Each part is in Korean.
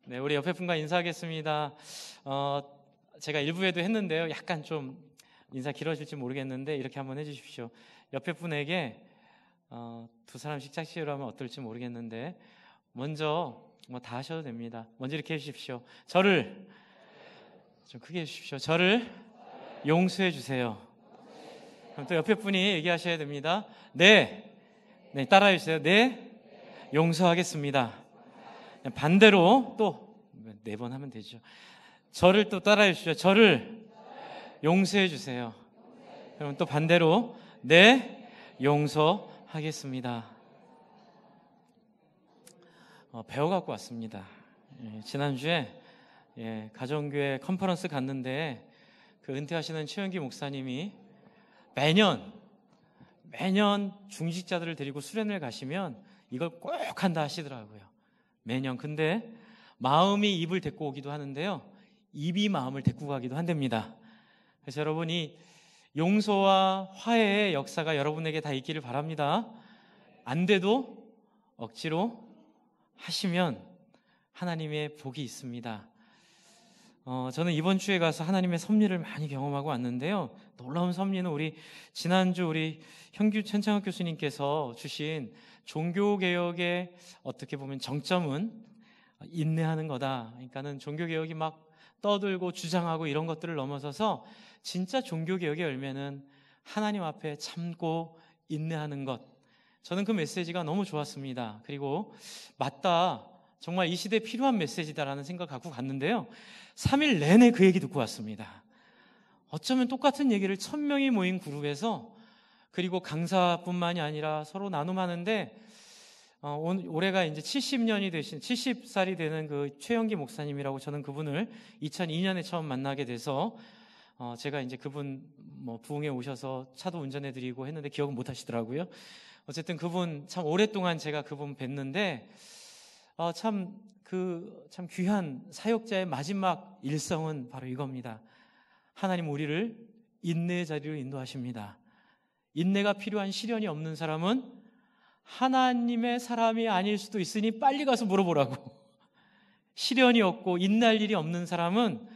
네, 우리 옆에 분과 인사하겠습니다. 제가 일부에도 했는데요. 약간 좀 인사 길어질지 모르겠는데 이렇게 한번 해주십시오. 옆에 분에게 두 사람씩 짝지으로 하면 어떨지 모르겠는데 먼저 다 하셔도 됩니다. 먼저 이렇게 해주십시오. 저를 좀 크게 해주십시오. 저를 용서해 주세요. 그럼 또 옆에 분이 얘기하셔야 됩니다. 네, 따라해 주세요. 네, 용서하겠습니다. 반대로 또 4번 하면 되죠. 저를 또 따라해 주시죠. 저를 용서해 주세요. 그럼 또 반대로 네, 용서하겠습니다. 배워갖고 왔습니다. 지난주에 가정교회 컨퍼런스 갔는데 그 은퇴하시는 최영기 목사님이 매년 중직자들을 데리고 수련을 가시면 이걸 꼭 한다 하시더라고요. 매년. 근데 마음이 입을 데리고 오기도 하는데요, 입이 마음을 데리고 가기도 한답니다. 그래서 여러분이 용서와 화해의 역사가 여러분에게 다 있기를 바랍니다. 안 돼도 억지로 하시면 하나님의 복이 있습니다. 저는 이번 주에 가서 하나님의 섭리를 많이 경험하고 왔는데요, 놀라운 섭리는 우리 지난주 우리 현규 천창학 교수님께서 주신 종교개혁의 어떻게 보면 정점은 인내하는 거다. 그러니까는 종교개혁이 막 떠들고 주장하고 이런 것들을 넘어서서 진짜 종교개혁의 열매는 하나님 앞에 참고 인내하는 것. 저는 그 메시지가 너무 좋았습니다. 그리고 맞다, 정말 이 시대에 필요한 메시지다라는 생각 갖고 갔는데요, 3일 내내 그 얘기 듣고 왔습니다. 어쩌면 똑같은 얘기를 1000명이 모인 그룹에서, 그리고 강사뿐만이 아니라 서로 나눔하는데 올해가 이제 70살이 되는 그 최영기 목사님이라고, 저는 그분을 2002년에 처음 만나게 돼서 제가 이제 그분 부흥에 오셔서 차도 운전해드리고 했는데 기억은 못 하시더라고요. 어쨌든 그분 참 오랫동안 제가 그분 뵀는데 참 귀한 사역자의 마지막 일성은 바로 이겁니다. 하나님 우리를 인내의 자리로 인도하십니다. 인내가 필요한 시련이 없는 사람은 하나님의 사람이 아닐 수도 있으니 빨리 가서 물어보라고. 시련이 없고 인내할 일이 없는 사람은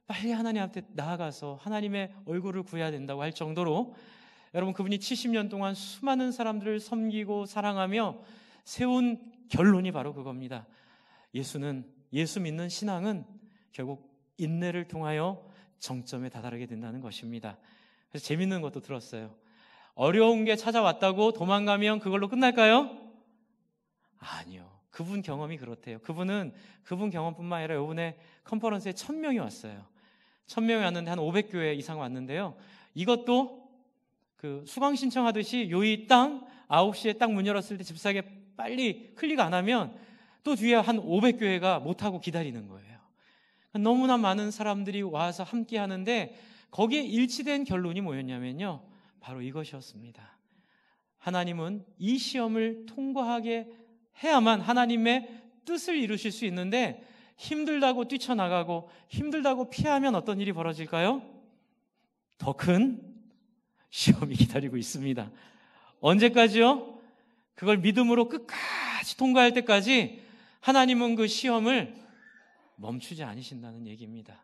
빨리 하나님 앞에 나아가서 하나님의 얼굴을 구해야 된다고 할 정도로, 여러분 그분이 70년 동안 수많은 사람들을 섬기고 사랑하며 세운 결론이 바로 그겁니다. 예수 믿는 신앙은 결국 인내를 통하여 정점에 다다르게 된다는 것입니다. 그래서 재밌는 것도 들었어요. 어려운 게 찾아왔다고 도망가면 그걸로 끝날까요? 아니요. 그분 경험이 그렇대요. 그분 경험뿐만 아니라 이번에 컨퍼런스에 1000명이 왔어요. 1000명이 왔는데 한 500교회 이상 왔는데요, 이것도 그 수강 신청하듯이 요이 땅 9시에 딱 문 열었을 때 집사에게 빨리 클릭 안 하면 또 뒤에 한 500교회가 못하고 기다리는 거예요. 너무나 많은 사람들이 와서 함께 하는데 거기에 일치된 결론이 뭐였냐면요, 바로 이것이었습니다. 하나님은 이 시험을 통과하게 해야만 하나님의 뜻을 이루실 수 있는데, 힘들다고 뛰쳐나가고 힘들다고 피하면 어떤 일이 벌어질까요? 더 큰 시험이 기다리고 있습니다. 언제까지요? 그걸 믿음으로 끝까지 통과할 때까지 하나님은 그 시험을 멈추지 않으신다는 얘기입니다.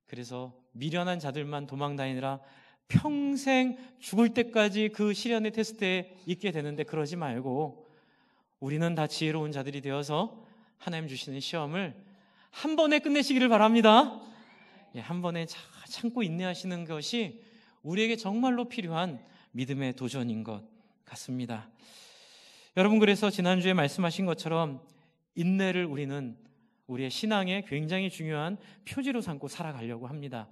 그래서 미련한 자들만 도망다니느라 평생 죽을 때까지 그 시련의 테스트에 있게 되는데, 그러지 말고 우리는 다 지혜로운 자들이 되어서 하나님 주시는 시험을 한 번에 끝내시기를 바랍니다. 한 번에 참고 인내하시는 것이 우리에게 정말로 필요한 믿음의 도전인 것 같습니다. 여러분, 그래서 지난주에 말씀하신 것처럼 인내를 우리는 우리의 신앙에 굉장히 중요한 표지로 삼고 살아가려고 합니다.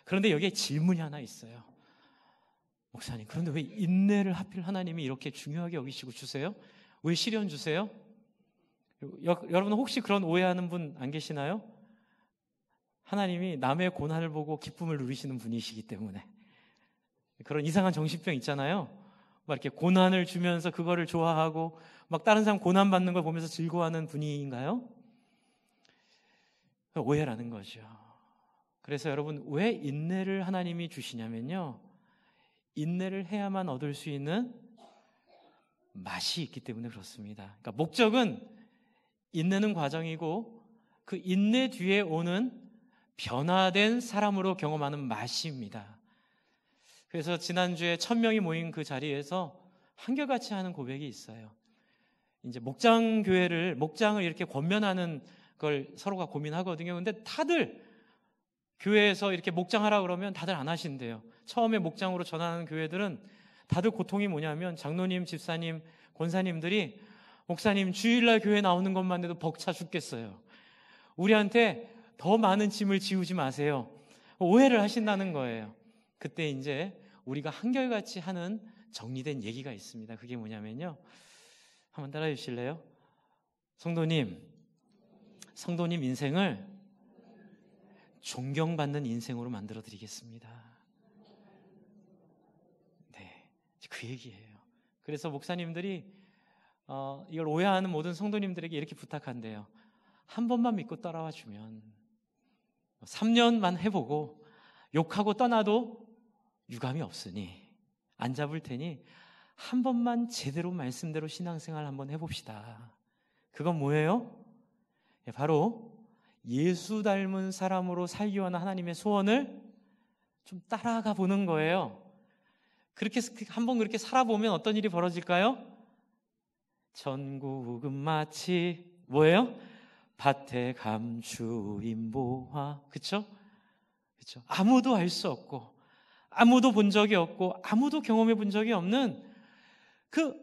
그런데 여기에 질문이 하나 있어요. 목사님, 그런데 왜 인내를 하필 하나님이 이렇게 중요하게 여기시고 주세요? 왜 시련 주세요? 여러분 혹시 그런 오해하는 분 안 계시나요? 하나님이 남의 고난을 보고 기쁨을 누리시는 분이시기 때문에. 그런 이상한 정신병 있잖아요. 막 이렇게 고난을 주면서 그거를 좋아하고 막 다른 사람 고난 받는 걸 보면서 즐거워하는 분인가요? 오해라는 거죠. 그래서 여러분, 왜 인내를 하나님이 주시냐면요, 인내를 해야만 얻을 수 있는 맛이 있기 때문에 그렇습니다. 그러니까 목적은 인내는 과정이고 그 인내 뒤에 오는 변화된 사람으로 경험하는 맛입니다. 그래서 지난주에 1000명이 모인 그 자리에서 한결같이 하는 고백이 있어요. 이제 목장을 이렇게 권면하는 걸 서로가 고민하거든요. 근데 다들 교회에서 이렇게 목장하라 그러면 다들 안 하신대요. 처음에 목장으로 전환하는 교회들은 다들 고통이 뭐냐면 장로님, 집사님, 권사님들이 목사님 주일날 교회 나오는 것만 해도 벅차 죽겠어요. 우리한테 더 많은 짐을 지우지 마세요. 오해를 하신다는 거예요. 그때 이제 우리가 한결같이 하는 정리된 얘기가 있습니다. 그게 뭐냐면요. 한번 따라해 주실래요? 성도님 인생을 존경받는 인생으로 만들어 드리겠습니다. 네, 그 얘기예요. 그래서 목사님들이 이걸 오해하는 모든 성도님들에게 이렇게 부탁한대요. 한 번만 믿고 따라와 주면 3년만 해보고 욕하고 떠나도 유감이 없으니 안 잡을 테니 한 번만 제대로 말씀대로 신앙생활 한번 해봅시다. 그건 뭐예요? 바로 예수 닮은 사람으로 살기 원하는 하나님의 소원을 좀 따라가 보는 거예요. 그렇게 한번 그렇게 살아보면 어떤 일이 벌어질까요? 전국은 마치 뭐예요? 밭에 감추인 보화. 그쵸? 아무도 알 수 없고 아무도 본 적이 없고 아무도 경험해 본 적이 없는 그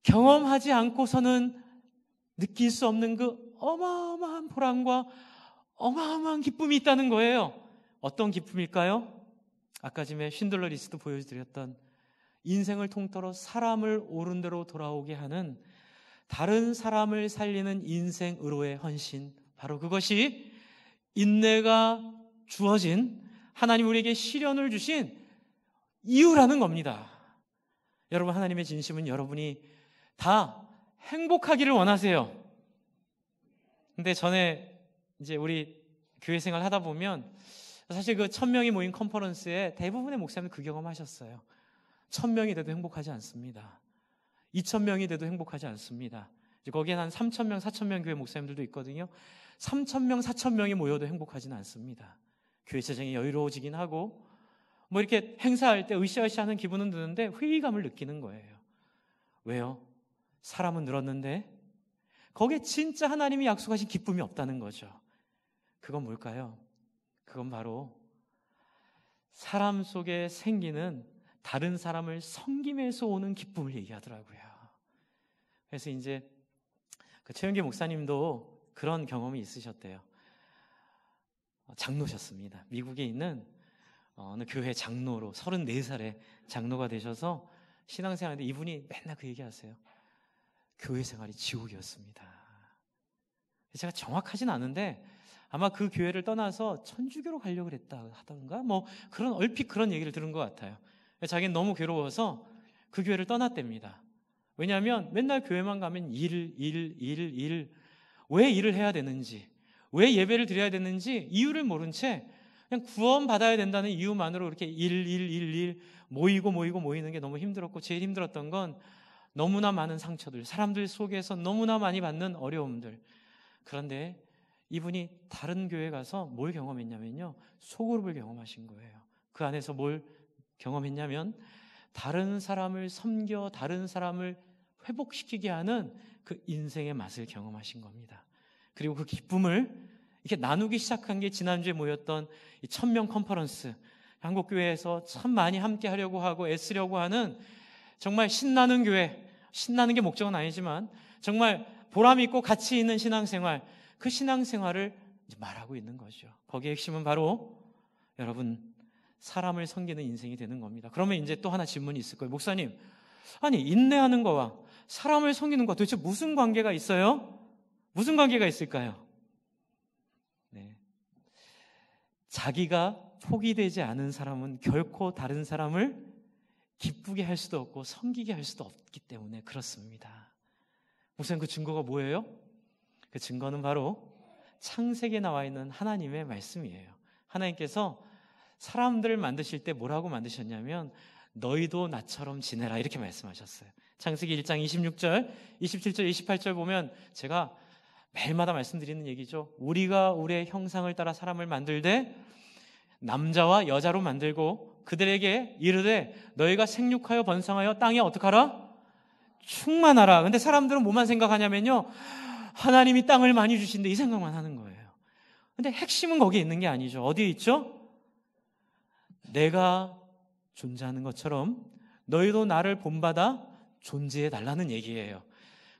경험하지 않고서는 느낄 수 없는 그 어마어마한 보람과 어마어마한 기쁨이 있다는 거예요. 어떤 기쁨일까요? 아까 전에 쉰들러 리스트 보여드렸던 인생을 통틀어 사람을 옳은 대로 돌아오게 하는 다른 사람을 살리는 인생의로의 헌신, 바로 그것이 인내가 주어진 하나님 우리에게 시련을 주신 이유라는 겁니다. 여러분, 하나님의 진심은 여러분이 다 행복하기를 원하세요. 근데 전에 이제 우리 교회 생활 하다 보면 사실 그 1000명이 모인 컨퍼런스에 대부분의 목사님은 그 경험하셨어요. 1000명이 돼도 행복하지 않습니다. 2000명이 돼도 행복하지 않습니다. 거기에 한 3000명, 4000명 교회 목사님들도 있거든요. 3000명, 4000명이 모여도 행복하지는 않습니다. 교회 재정이 여유로워지긴 하고 뭐 이렇게 행사할 때 으쌰으쌰 하는 기분은 드는데 회의감을 느끼는 거예요. 왜요? 사람은 늘었는데 거기에 진짜 하나님이 약속하신 기쁨이 없다는 거죠. 그건 뭘까요? 그건 바로 사람 속에 생기는 다른 사람을 섬김에서 오는 기쁨을 얘기하더라고요. 그래서 이제 그 최영기 목사님도 그런 경험이 있으셨대요. 장로셨습니다. 미국에 있는 어느 교회 장로로 34살에 장로가 되셔서 신앙생활인데 이분이 맨날 그 얘기하세요. 교회 생활이 지옥이었습니다. 제가 정확하진 않은데 아마 그 교회를 떠나서 천주교로 가려고 그랬다 하던가 뭐 그런 얼핏 그런 얘기를 들은 것 같아요. 자기는 너무 괴로워서 그 교회를 떠났답니다. 왜냐하면 맨날 교회만 가면 일. 왜 일을 해야 되는지, 왜 예배를 드려야 되는지 이유를 모른 채 그냥 구원받아야 된다는 이유만으로 그렇게 일 모이는 게 너무 힘들었고, 제일 힘들었던 건 너무나 많은 상처들, 사람들 속에서 너무나 많이 받는 어려움들. 그런데 이분이 다른 교회 가서 뭘 경험했냐면요, 소그룹을 경험하신 거예요. 그 안에서 뭘 경험했냐면 다른 사람을 섬겨 다른 사람을 회복시키게 하는 그 인생의 맛을 경험하신 겁니다. 그리고 그 기쁨을 이렇게 나누기 시작한 게 지난주에 모였던 이 1000명 컨퍼런스, 한국교회에서 참 많이 함께 하려고 하고 애쓰려고 하는 정말 신나는 교회, 신나는 게 목적은 아니지만 정말 보람 있고 가치 있는 신앙생활, 그 신앙생활을 이제 말하고 있는 거죠. 거기에 핵심은 바로 여러분 사람을 섬기는 인생이 되는 겁니다. 그러면 이제 또 하나 질문이 있을 거예요. 목사님, 아니 인내하는 거와 사람을 섬기는 거 도대체 무슨 관계가 있어요? 무슨 관계가 있을까요? 네. 자기가 포기되지 않은 사람은 결코 다른 사람을 기쁘게 할 수도 없고 섬기게 할 수도 없기 때문에 그렇습니다. 목사님, 그 증거가 뭐예요? 그 증거는 바로 창세기에 나와 있는 하나님의 말씀이에요. 하나님께서 사람들을 만드실 때 뭐라고 만드셨냐면 너희도 나처럼 지내라 이렇게 말씀하셨어요. 창세기 1장 26절, 27절, 28절 보면 제가 매일마다 말씀드리는 얘기죠. 우리가 우리의 형상을 따라 사람을 만들되 남자와 여자로 만들고 그들에게 이르되 너희가 생육하여 번성하여 땅에 어떡하라? 충만하라. 근데 사람들은 뭐만 생각하냐면요, 하나님이 땅을 많이 주신대, 이 생각만 하는 거예요. 근데 핵심은 거기에 있는 게 아니죠. 어디에 있죠? 내가 존재하는 것처럼 너희도 나를 본받아 존재해 달라는 얘기예요.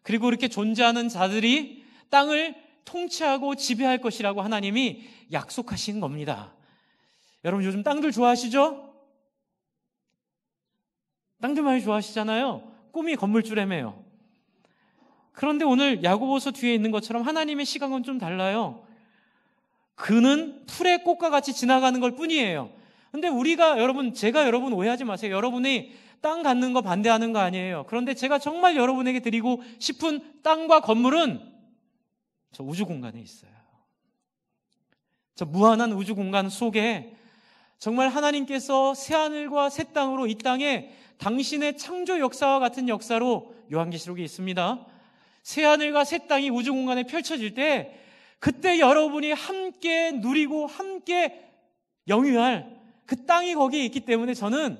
그리고 이렇게 존재하는 자들이 땅을 통치하고 지배할 것이라고 하나님이 약속하신 겁니다. 여러분 요즘 땅들 좋아하시죠? 땅들 많이 좋아하시잖아요. 꿈이 건물주라며요. 그런데 오늘 야고보서 뒤에 있는 것처럼 하나님의 시각은 좀 달라요. 그는 풀의 꽃과 같이 지나가는 걸 뿐이에요. 근데 제가 여러분 오해하지 마세요. 여러분이 땅 갖는 거 반대하는 거 아니에요. 그런데 제가 정말 여러분에게 드리고 싶은 땅과 건물은 저 우주 공간에 있어요. 저 무한한 우주 공간 속에 정말 하나님께서 새하늘과 새 땅으로 이 땅에 당신의 창조 역사와 같은 역사로 요한계시록에 있습니다. 새하늘과 새 땅이 우주 공간에 펼쳐질 때 그때 여러분이 함께 누리고 함께 영유할 그 땅이 거기에 있기 때문에 저는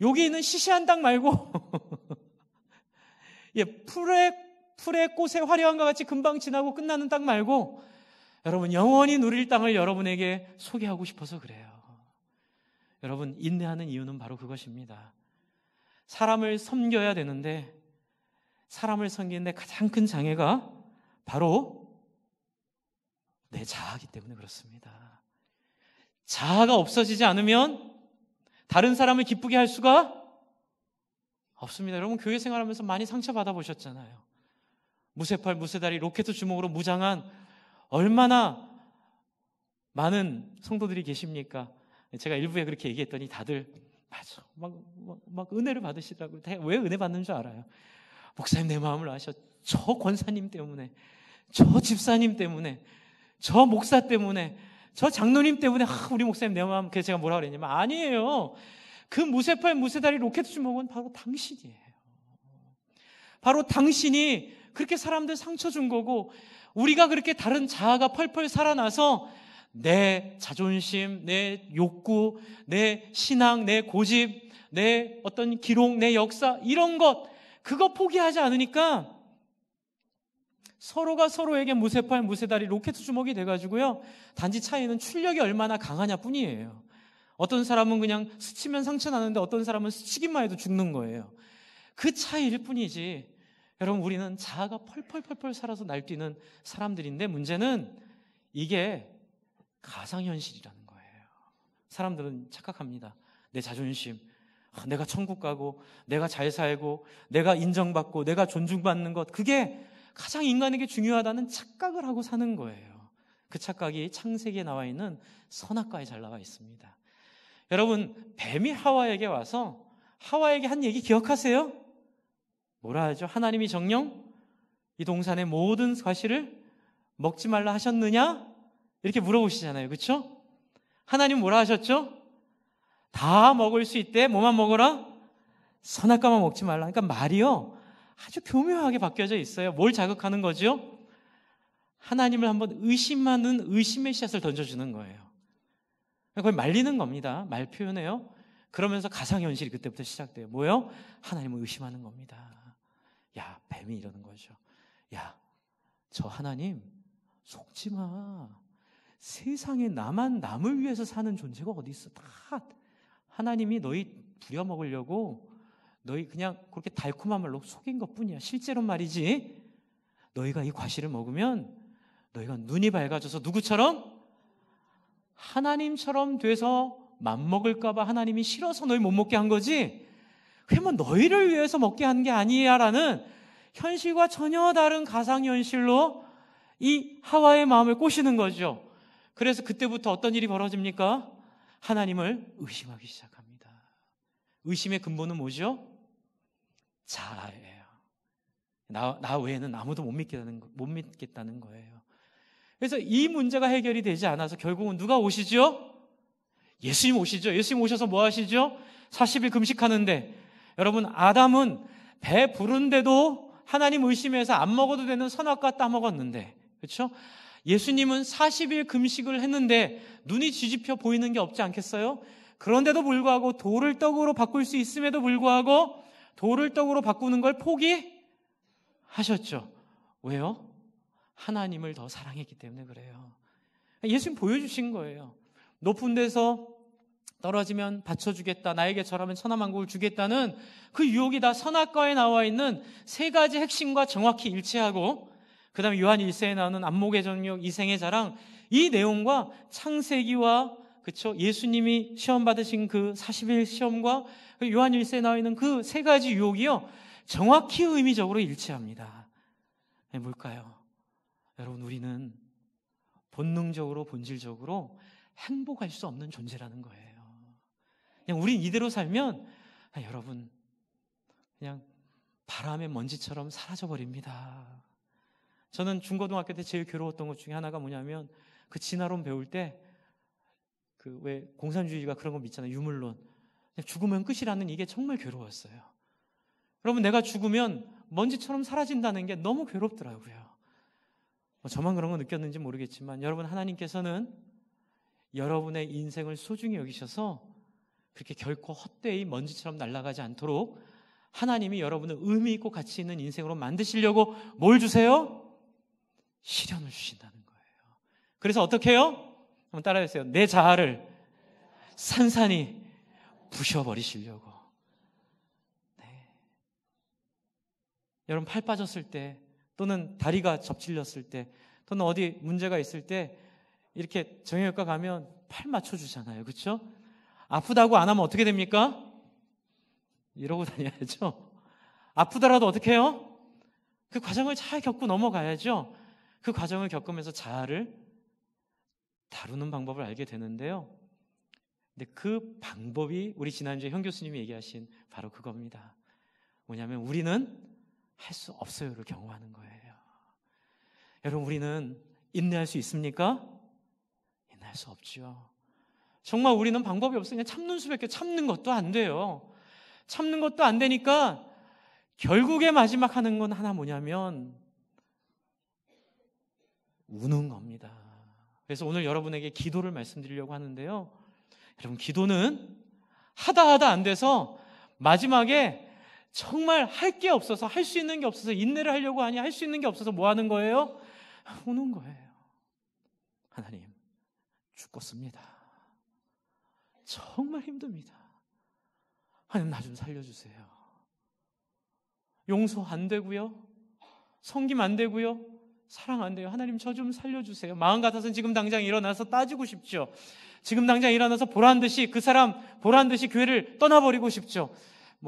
여기 있는 시시한 땅 말고 풀의 꽃의 화려함과 같이 금방 지나고 끝나는 땅 말고 여러분 영원히 누릴 땅을 여러분에게 소개하고 싶어서 그래요. 여러분 인내하는 이유는 바로 그것입니다. 사람을 섬겨야 되는데 사람을 섬기는데 가장 큰 장애가 바로 내 자아이기 때문에 그렇습니다. 자아가 없어지지 않으면 다른 사람을 기쁘게 할 수가 없습니다. 여러분 교회 생활하면서 많이 상처받아 보셨잖아요. 무쇠팔 무쇠다리 로켓 주먹으로 무장한 얼마나 많은 성도들이 계십니까? 제가 일부에 그렇게 얘기했더니 다들 맞아 막 은혜를 받으시더라고요. 왜 은혜 받는 줄 알아요? 목사님 내 마음을 아셔. 저 권사님 때문에, 저 집사님 때문에, 저 목사 때문에, 저 장로님 때문에 우리 목사님 내 마음. 그래서 제가 뭐라 그랬냐면 아니에요. 그 무쇠팔 무쇠다리 로켓 주먹은 바로 당신이에요. 바로 당신이 그렇게 사람들 상처 준 거고 우리가 그렇게 다른 자아가 펄펄 살아나서 내 자존심, 내 욕구, 내 신앙, 내 고집, 내 어떤 기록, 내 역사 이런 것 그거 포기하지 않으니까 서로가 서로에게 무쇠팔 무쇠다리 로켓 주먹이 돼가지고요. 단지 차이는 출력이 얼마나 강하냐 뿐이에요. 어떤 사람은 그냥 스치면 상처 나는데 어떤 사람은 스치기만 해도 죽는 거예요. 그 차이일 뿐이지. 여러분 우리는 자아가 펄펄펄펄 살아서 날뛰는 사람들인데 문제는 이게 가상현실이라는 거예요. 사람들은 착각합니다. 내 자존심, 내가 천국 가고 내가 잘 살고 내가 인정받고 내가 존중받는 것 그게 가장 인간에게 중요하다는 착각을 하고 사는 거예요. 그 착각이 창세기에 나와 있는 선악과에 잘 나와 있습니다. 여러분 뱀이 하와에게 와서 하와에게 한 얘기 기억하세요? 뭐라 하죠? 하나님이 정녕 이 동산의 모든 과실을 먹지 말라 하셨느냐? 이렇게 물어보시잖아요. 그렇죠? 하나님 뭐라 하셨죠? 다 먹을 수 있대. 뭐만 먹어라? 선악과만 먹지 말라. 그러니까 말이요 아주 교묘하게 바뀌어져 있어요. 뭘 자극하는 거죠? 하나님을 한번 의심하는 의심의 씨앗을 던져주는 거예요. 그걸 말리는 겁니다. 말 표현해요. 그러면서 가상현실이 그때부터 시작돼요. 뭐예요? 하나님을 의심하는 겁니다. 야, 뱀이 이러는 거죠. 야, 저 하나님 속지 마. 세상에 나만 남을 위해서 사는 존재가 어디 있어? 다 하나님이 너희 부려먹으려고 너희 그냥 그렇게 달콤한 말로 속인 것뿐이야. 실제로 말이지 너희가 이 과실을 먹으면 너희가 눈이 밝아져서 누구처럼? 하나님처럼 돼서 맘먹을까 봐 하나님이 싫어서 너희 못 먹게 한 거지 그러면 너희를 위해서 먹게 한 게 아니야 라는 현실과 전혀 다른 가상현실로 이 하와의 마음을 꼬시는 거죠. 그래서 그때부터 어떤 일이 벌어집니까? 하나님을 의심하기 시작합니다. 의심의 근본은 뭐죠? 자아예요. 나 외에는 아무도 못 믿겠다는 거예요. 그래서 이 문제가 해결이 되지 않아서 결국은 누가 오시죠? 예수님 오시죠. 예수님 오셔서 뭐 하시죠? 40일 금식하는데 여러분 아담은 배 부른데도 하나님 의심해서 안 먹어도 되는 선악과 따먹었는데, 그렇죠? 예수님은 40일 금식을 했는데 눈이 뒤집혀 보이는 게 없지 않겠어요? 그런데도 불구하고 돌을 떡으로 바꿀 수 있음에도 불구하고 돌을 떡으로 바꾸는 걸 포기하셨죠. 왜요? 하나님을 더 사랑했기 때문에 그래요. 예수님 보여주신 거예요. 높은 데서 떨어지면 받쳐주겠다, 나에게 절하면 천하만국을 주겠다는 그 유혹이 다 선악과에 나와 있는 세 가지 핵심과 정확히 일치하고, 그 다음에 요한 1세에 나오는 안목의 정욕, 이생의 자랑, 이 내용과 창세기와, 그쵸, 예수님이 시험 받으신 그 40일 시험과 요한 1세에 나와 있는 그 세 가지 유혹이요, 정확히 의미적으로 일치합니다. 뭘까요? 여러분, 우리는 본능적으로, 본질적으로 행복할 수 없는 존재라는 거예요. 그냥 우린 이대로 살면 여러분 그냥 바람의 먼지처럼 사라져 버립니다. 저는 중고등학교 때 제일 괴로웠던 것 중에 하나가 뭐냐면, 그 진화론 배울 때 그 왜 공산주의가 그런 거 믿잖아요. 유물론. 죽으면 끝이라는 이게 정말 괴로웠어요. 여러분, 내가 죽으면 먼지처럼 사라진다는 게 너무 괴롭더라고요. 저만 그런 거 느꼈는지 모르겠지만, 여러분, 하나님께서는 여러분의 인생을 소중히 여기셔서 그렇게 결코 헛되이 먼지처럼 날아가지 않도록 하나님이 여러분을 의미 있고 가치 있는 인생으로 만드시려고 뭘 주세요? 시련을 주신다는 거예요. 그래서 어떻게 해요? 한번 따라해주세요. 내 자아를 산산히 부셔버리시려고. 네. 여러분, 팔 빠졌을 때, 또는 다리가 접질렸을 때, 또는 어디 문제가 있을 때 이렇게 정형외과 가면 팔 맞춰주잖아요. 그렇죠? 아프다고 안 하면 어떻게 됩니까? 이러고 다녀야죠. 아프더라도 어떻게 해요? 그 과정을 잘 겪고 넘어가야죠. 그 과정을 겪으면서 자아를 다루는 방법을 알게 되는데요. 근데 그 방법이 우리 지난주에 형 교수님이 얘기하신 바로 그겁니다. 뭐냐면, 우리는 할 수 없어요를 경험하는 거예요. 여러분, 우리는 인내할 수 있습니까? 인내할 수 없죠. 정말 우리는 방법이 없으니까 참는 수밖에, 참는 것도 안 돼요. 참는 것도 안 되니까 결국에 마지막 하는 건 하나, 뭐냐면 우는 겁니다. 그래서 오늘 여러분에게 기도를 말씀드리려고 하는데요. 여러분, 기도는 하다 안 돼서 마지막에 정말 할 게 없어서, 할 수 있는 게 없어서 인내를 하려고 하니 할 수 있는 게 없어서 뭐 하는 거예요? 우는 거예요. 하나님, 죽겠습니다. 정말 힘듭니다. 하나님, 나 좀 살려주세요. 용서 안 되고요, 섬김 안 되고요, 사랑 안 돼요. 하나님, 저 좀 살려주세요. 마음 같아서는 지금 당장 일어나서 따지고 싶죠. 지금 당장 일어나서 보란듯이, 그 사람 보란듯이 교회를 떠나버리고 싶죠.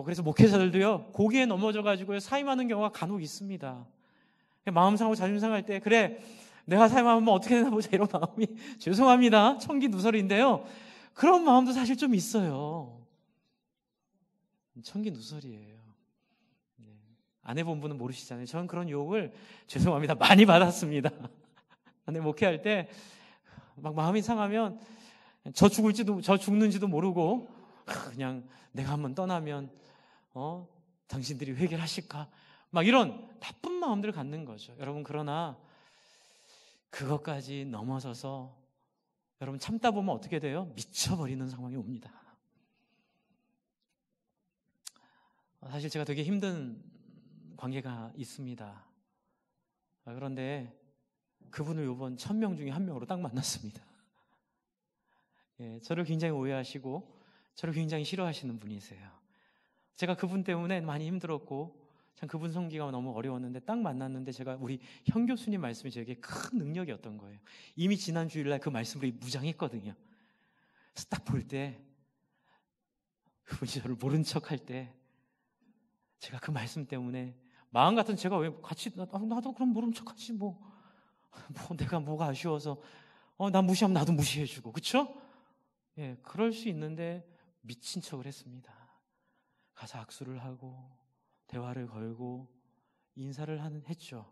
그래서 목회자들도요, 고기에 넘어져가지고 사임하는 경우가 간혹 있습니다. 마음 상하고 자존심 상할 때, 그래, 내가 사임하면 어떻게 되나 보자, 이런 마음이, 죄송합니다, 청기 누설인데요, 그런 마음도 사실 좀 있어요. 청기 누설이에요. 안 해본 분은 모르시잖아요. 저는 그런 유혹을, 죄송합니다, 많이 받았습니다. 근데 목회할 때 막 마음이 상하면 저 죽는지도 모르고 그냥 내가 한번 떠나면 당신들이 회개하실까? 막 이런 나쁜 마음들을 갖는 거죠. 여러분, 그러나 그것까지 넘어서서 여러분 참다 보면 어떻게 돼요? 미쳐버리는 상황이 옵니다. 사실 제가 되게 힘든 관계가 있습니다. 그런데 그분을 이번 1000명 중에 한 명으로 딱 만났습니다. 저를 굉장히 오해하시고 저를 굉장히 싫어하시는 분이세요. 제가 그분 때문에 많이 힘들었고 참 그분 섬기가 너무 어려웠는데, 딱 만났는데 제가 우리 형 교수님 말씀이 저에게 큰 능력이었던 거예요. 이미 지난 주일날 그 말씀으로 무장했거든요. 그래서 딱 볼 때 그분이 저를 모른 척할 때 제가 그 말씀 때문에 마음 같은, 제가 왜 같이 나도 그럼 모른 척하지 뭐 내가 뭐가 아쉬워서 나 무시하면 나도 무시해주고, 그쵸? 그럴 수 있는데 미친 척을 했습니다. 가서 악수를 하고 대화를 걸고 인사를 했죠.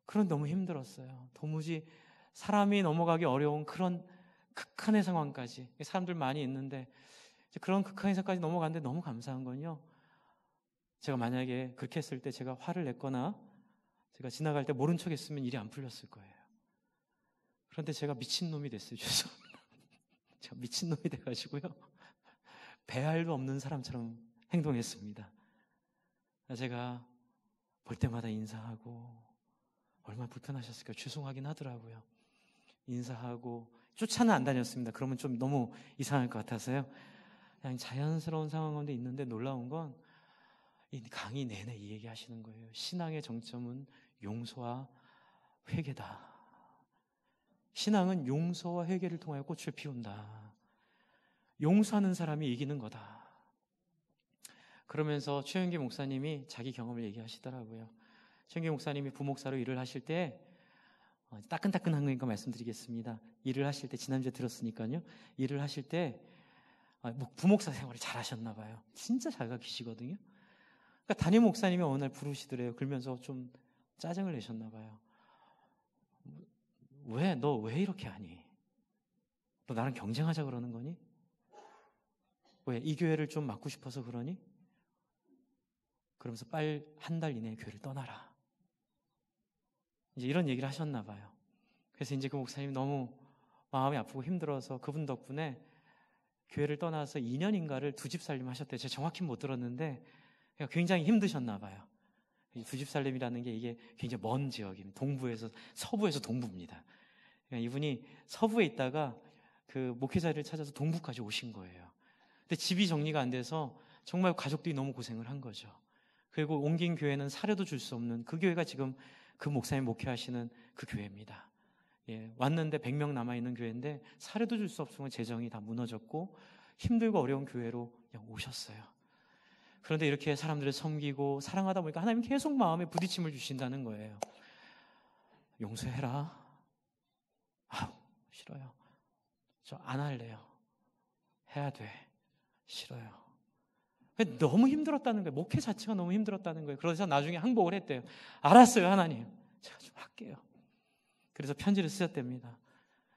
그런 너무 힘들었어요. 도무지 사람이 넘어가기 어려운 그런 극한의 상황까지, 사람들 많이 있는데 그런 극한의 상황까지 넘어갔는데, 너무 감사한 건요, 제가 만약에 그렇게 했을 때 제가 화를 냈거나 제가 지나갈 때 모른 척 했으면 일이 안 풀렸을 거예요. 그런데 제가 미친놈이 됐어요. 죄송합니다. 제가 미친놈이 돼가지고요, 배알도 없는 사람처럼 행동했습니다. 제가 볼 때마다 인사하고, 얼마나 불편하셨을까요? 죄송하긴 하더라고요. 인사하고, 쫓아는 안 다녔습니다. 그러면 좀 너무 이상할 것 같아서요. 그냥 자연스러운 상황 가운데 있는데 놀라운 건 이 강의 내내 이 얘기 하시는 거예요. 신앙의 정점은 용서와 회개다. 신앙은 용서와 회개를 통하여 꽃을 피운다. 용서하는 사람이 이기는 거다. 그러면서 최영기 목사님이 자기 경험을 얘기하시더라고요. 최영기 목사님이 부목사로 일을 하실 때, 따끈따끈한 거니까 말씀드리겠습니다. 일을 하실 때, 지난주에 들었으니까요, 일을 하실 때 부목사 생활을 잘 하셨나 봐요. 진짜 자기가 기시거든요. 그러니까 담임 목사님이 어느 날 부르시더래요. 그러면서 좀 짜증을 내셨나 봐요. 너 왜 이렇게 하니? 너 나랑 경쟁하자 그러는 거니? 왜 이 교회를 좀 맡고 싶어서 그러니? 그러면서 빨리 한 달 이내에 교회를 떠나라. 이제 이런 얘기를 하셨나 봐요. 그래서 이제 그 목사님이 너무 마음이 아프고 힘들어서 그분 덕분에 교회를 떠나서 2년인가를 두 집 살림 하셨대요. 제가 정확히 못 들었는데 굉장히 힘드셨나 봐요. 두 집 살림이라는 게 이게 굉장히 먼 지역입니다. 동부에서 서부에서 동부입니다. 그러니까 이분이 서부에 있다가 그 목회자를 찾아서 동부까지 오신 거예요. 근데 집이 정리가 안 돼서 정말 가족들이 너무 고생을 한 거죠. 그리고 옮긴 교회는 사료도 줄 수 없는, 그 교회가 지금 그 목사님 목회하시는 그 교회입니다. 예, 왔는데 100명 남아있는 교회인데 사료도 줄 수 없으면 재정이 다 무너졌고 힘들고 어려운 교회로 그냥 오셨어요. 그런데 이렇게 사람들을 섬기고 사랑하다 보니까 하나님 계속 마음에 부딪힘을 주신다는 거예요. 용서해라. 싫어요. 저 안 할래요. 해야 돼. 싫어요. 너무 힘들었다는 거예요. 목회 자체가 너무 힘들었다는 거예요. 그래서 나중에 항복을 했대요. 알았어요, 하나님. 제가 좀 할게요. 그래서 편지를 쓰셨답니다.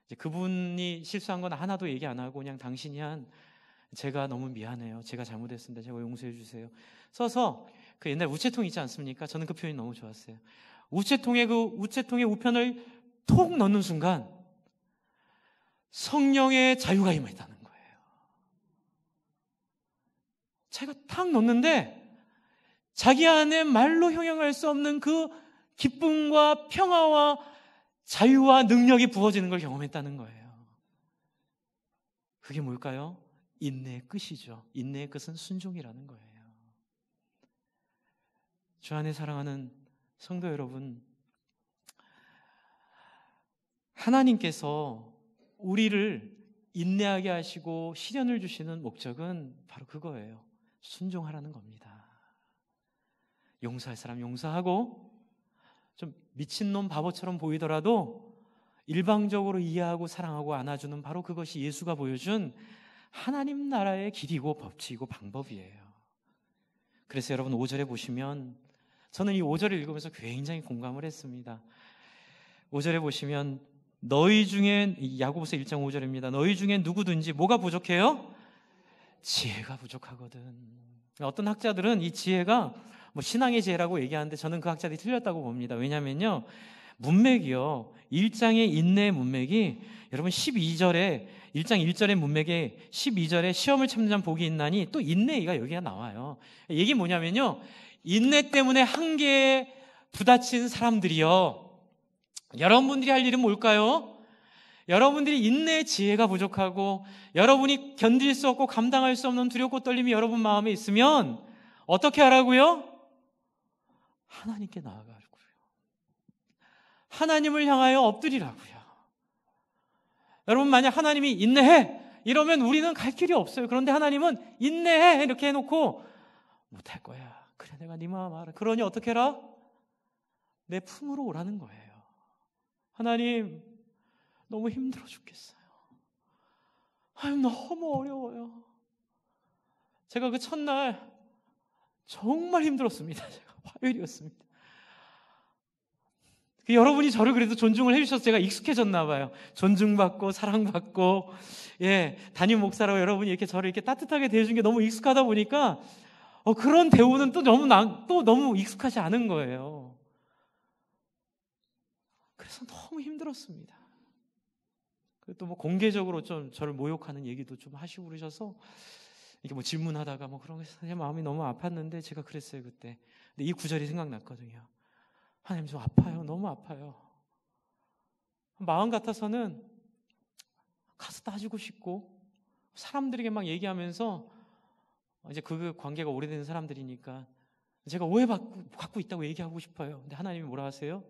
이제 그분이 실수한 건 하나도 얘기 안 하고 그냥 당신이 한, 제가 너무 미안해요. 제가 잘못했습니다. 제가 용서해 주세요. 써서 그 옛날 우체통 있지 않습니까? 저는 그 표현이 너무 좋았어요. 우체통에 우편을 톡 넣는 순간 성령의 자유가 임했다는 거예요. 자기가 탁 넣는데 자기 안에 말로 형용할 수 없는 그 기쁨과 평화와 자유와 능력이 부어지는 걸 경험했다는 거예요. 그게 뭘까요? 인내의 끝이죠. 인내의 끝은 순종이라는 거예요. 주 안에 사랑하는 성도 여러분, 하나님께서 우리를 인내하게 하시고 시련을 주시는 목적은 바로 그거예요. 순종하라는 겁니다. 용서할 사람 용서하고, 좀 미친놈 바보처럼 보이더라도 일방적으로 이해하고 사랑하고 안아주는, 바로 그것이 예수가 보여준 하나님 나라의 길이고 법칙이고 방법이에요. 그래서 여러분 5절에 보시면, 저는 이 5절을 읽으면서 굉장히 공감을 했습니다. 5절에 보시면 너희 중에, 야고보서 1장 5절입니다. 너희 중에 누구든지 뭐가 부족해요? 지혜가 부족하거든. 어떤 학자들은 이 지혜가 신앙의 지혜라고 얘기하는데 저는 그 학자들이 틀렸다고 봅니다. 왜냐면요, 문맥이요, 1장의 인내의 문맥이 여러분 1장 1절의 문맥에 12절에 시험을 참는 자는 복이 있나니, 또 인내가 여기가 나와요. 이게 뭐냐면요, 인내 때문에 한계에 부딪힌 사람들이요, 여러분들이 할 일은 뭘까요? 여러분들이 인내의 지혜가 부족하고 여러분이 견딜 수 없고 감당할 수 없는 두렵고 떨림이 여러분 마음에 있으면 어떻게 하라고요? 하나님께 나아가라고요. 하나님을 향하여 엎드리라고요. 여러분, 만약 하나님이 인내해 이러면 우리는 갈 길이 없어요. 그런데 하나님은 인내해 이렇게 해놓고 못할 거야. 그래, 내가 네 마음 알아. 그러니 어떻게 해라? 내 품으로 오라는 거예요. 하나님, 너무 힘들어 죽겠어요. 너무 어려워요. 제가 그 첫날 정말 힘들었습니다. 제가 화요일이었습니다. 여러분이 저를 그래도 존중을 해주셔서 제가 익숙해졌나 봐요. 존중받고 사랑받고, 담임 목사라고 여러분이 이렇게 저를 이렇게 따뜻하게 대해준 게 너무 익숙하다 보니까 그런 대우는 또 너무 익숙하지 않은 거예요. 그래서 너무 힘들었습니다. 또 뭐 공개적으로 좀 저를 모욕하는 얘기도 좀 하시고 그러셔서 이게 뭐 질문하다가 뭐 그런 게 제 마음이 너무 아팠는데 제가 그랬어요 그때. 근데 이 구절이 생각났거든요. 하나님 저 아파요. 너무 아파요. 마음 같아서는 가서 따지고 싶고 사람들에게 막 얘기하면서 이제 그 관계가 오래된 사람들이니까 제가 오해받고 있다고 얘기하고 싶어요. 근데 하나님이 뭐라 하세요?